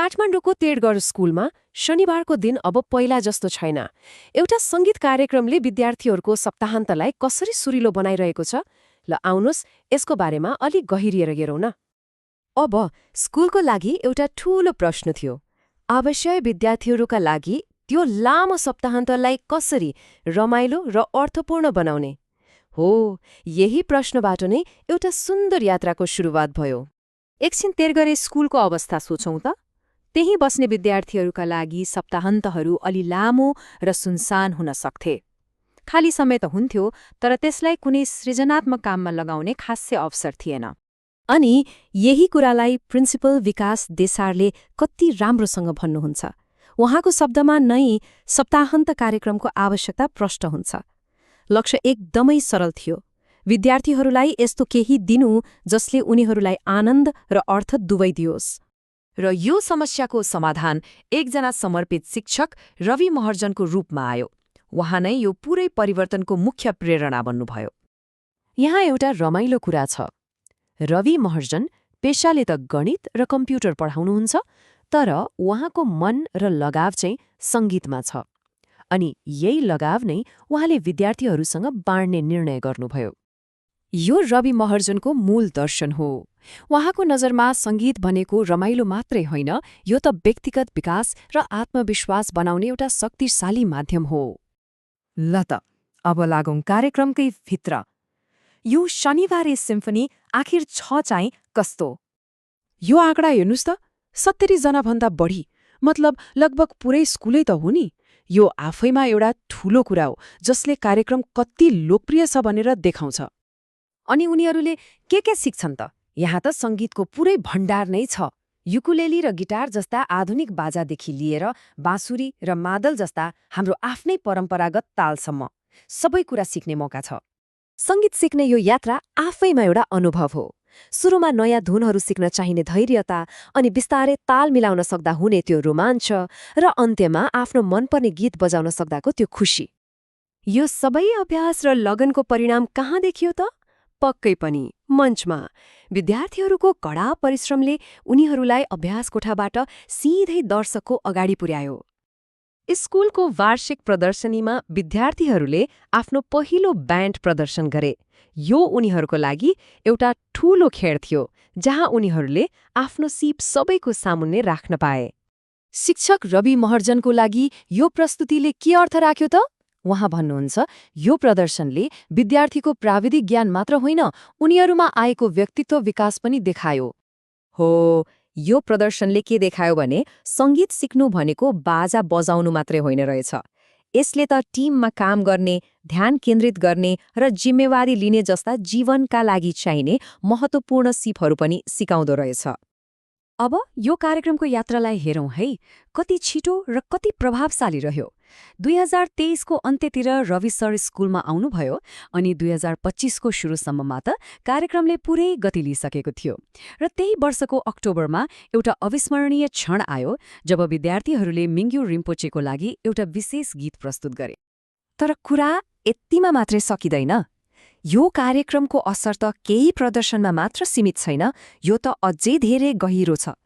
काठमाडौँको तेडगढ स्कुलमा शनिबारको दिन अब पहिला जस्तो छैन। एउटा सङ्गीत कार्यक्रमले विद्यार्थीहरूको सप्ताहन्तलाई कसरी सुरिलो बनाइरहेको छ? ल आउनुहोस् यसको बारेमा अलि गहिरिएर हेरौँ न। अब स्कुलको लागि एउटा ठूलो प्रश्न थियो। आवश्यक विद्यार्थीहरूका लागि त्यो लामो सप्ताहन्तलाई कसरी रमाइलो र अर्थपूर्ण बनाउने हो, यही प्रश्नबाट नै एउटा सुन्दर यात्राको सुरुवात भयो। एकछिन तेर्गरे स्कुलको अवस्था सोचौँ त। त्यही बस्ने विद्यार्थीहरूका लागि सप्ताहन्तहरू अलि लामो र सुनसान हुन सक्थे। खाली समय त हुन्थ्यो, तर त्यसलाई कुनै सृजनात्मक काममा लगाउने खासै अवसर थिएन। अनि यही कुरालाई प्रिन्सिपल विकास देसारले कति राम्रोसँग भन्नुहुन्छ। उहाँको शब्दमा नै सप्ताहन्त कार्यक्रमको आवश्यकता प्रष्ट हुन्छ। लक्ष्य एकदमै सरल थियो, विद्यार्थीहरूलाई यस्तो केही दिनु जसले उनीहरूलाई आनन्द र अर्थ दुवै दियोस्। र यो समस्याको समाधान एकजना समर्पित शिक्षक रवि महर्जनको रूपमा आयो। उहाँ नै यो पूरै परिवर्तनको मुख्य प्रेरणा बन्नुभयो। यहाँ एउटा रमाइलो कुरा छ। रवि महर्जन पेशाले त गणित र कम्प्युटर पढाउनुहुन्छ, तर उहाँको मन र लगाव चाहिँ सङ्गीतमा छ। अनि यही लगाव नै उहाँले विद्यार्थीहरूसँग बाँड्ने निर्णय गर्नुभयो। यो रवि महर्जनको मूल दर्शन हो। उहाँको नजरमा सङ्गीत भनेको रमाइलो मात्रै होइन, यो त व्यक्तिगत विकास र आत्मविश्वास बनाउने एउटा शक्तिशाली माध्यम हो। ल त अब लागौं कार्यक्रमकै भित्र। यो शनिबारे सिम्फनी आखिर छ चाहिँ कस्तो? यो आँकडा हेर्नुस् त, 70 जना भन्दा बढी, मतलब लगभग पुरै स्कुलै त हो नि। यो आफैमा एउटा ठूलो कुरा हो जसले कार्यक्रम कति लोकप्रिय छ भनेर देखाउँछ। अनि उनीहरूले के सिक्छन् त? यहाँ त सङ्गीतको पुरै भण्डार नै छ। युकुलेली र गिटार जस्ता आधुनिक बाजादेखि लिएर बाँसुरी र मादल जस्ता हाम्रो आफ्नै परम्परागत तालसम्म सबै कुरा सिक्ने मौका छ। सङ्गीत सिक्ने यो यात्रा आफैमा एउटा अनुभव हो। सुरुमा नयाँ धुनहरू सिक्न चाहिने धैर्यता, अनि बिस्तारै ताल मिलाउन सक्दा हुने त्यो रोमाञ्च, र अन्त्यमा आफ्नो मनपर्ने गीत बजाउन सक्दाको त्यो खुसी। यो सबै अभ्यास र लगनको परिणाम कहाँ देखियो त? पक्कै पनि मञ्चमा। विद्यार्थीहरूको कडा परिश्रमले उनीहरूलाई अभ्यास कोठाबाट सिधै दर्शकको अगाडि पुर्यायो। स्कुलको वार्षिक प्रदर्शनीमा विद्यार्थीहरूले आफ्नो पहिलो ब्यान्ड प्रदर्शन गरे। यो उनीहरूको लागि एउटा ठूलो खेड थियो, जहाँ उनीहरूले आफ्नो सिप सबैको सामुन्ने राख्न पाए। शिक्षक रवि महर्जनको लागि यो प्रस्तुतिले के अर्थ राख्यो त? उहाँ भन्नुहुन्छ, यो प्रदर्शनले विद्यार्थीको प्राविधिक ज्ञान मात्र होइन, उनीहरूमा आएको व्यक्तित्व विकास पनि देखायो। हो, यो प्रदर्शनले के देखायो भने सङ्गीत सिक्नु भनेको बाजा बजाउनु मात्रै होइन रहेछ। यसले त टिममा काम गर्ने, ध्यान केन्द्रित गर्ने र जिम्मेवारी लिने जस्ता जीवनका लागि चाहिने महत्त्वपूर्ण सिपहरू पनि सिकाउँदो रहेछ। अब यो कार्यक्रमको यात्रालाई हेरौँ है, कति छिटो र कति प्रभावशाली रह्यो। 2023 को अन्त्यतिर रवि सर स्कुलमा आउनुभयो, अनि 2025 को सुरुसम्ममा त कार्यक्रमले पुरै गति लिइसकेको थियो। र त्यही वर्षको अक्टोबरमा एउटा अविस्मरणीय क्षण आयो जब विद्यार्थीहरूले मिङ्ग्यू रिम्पोचेको लागि एउटा विशेष गीत प्रस्तुत गरे। तर कुरा यतिमा मात्रै सकिँदैन। यो कार्यक्रमको असर त केही प्रदर्शनमा मात्र सीमित छैन, यो त अझै धेरै गहिरो छ।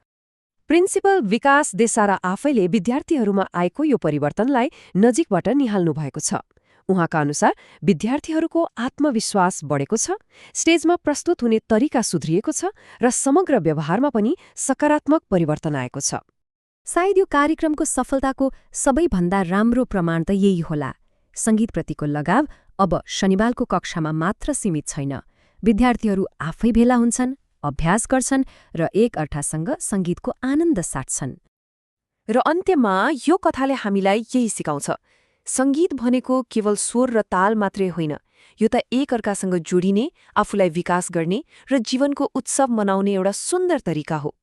प्रिन्सिपल विकास देसारा आफैले विद्यार्थीहरूमा आएको यो परिवर्तनलाई नजिकबाट निहाल्नु भएको छ। उहाँका अनुसार विद्यार्थीहरूको आत्मविश्वास बढेको छ, स्टेजमा प्रस्तुत हुने तरिका सुध्रिएको छ, र समग्र व्यवहारमा पनि सकारात्मक परिवर्तन आएको छ। सायद यो कार्यक्रमको सफलताको सबैभन्दा राम्रो प्रमाण त यही होला। सङ्गीतप्रतिको लगाव अब शनिबारको कक्षामा मात्र सीमित छैन। विद्यार्थीहरू आफै भेला हुन्छन्, अभ्यास गर्छन् र एक अर्कासँग सङ्गीतको आनन्द साट्छन्। र अन्त्यमा यो कथाले हामीलाई यही सिकाउँछ, सङ्गीत भनेको केवल स्वर र ताल मात्रै होइन, यो त एक अर्कासँग जोडिने, आफूलाई विकास गर्ने र जीवनको उत्सव मनाउने एउटा सुन्दर तरिका हो।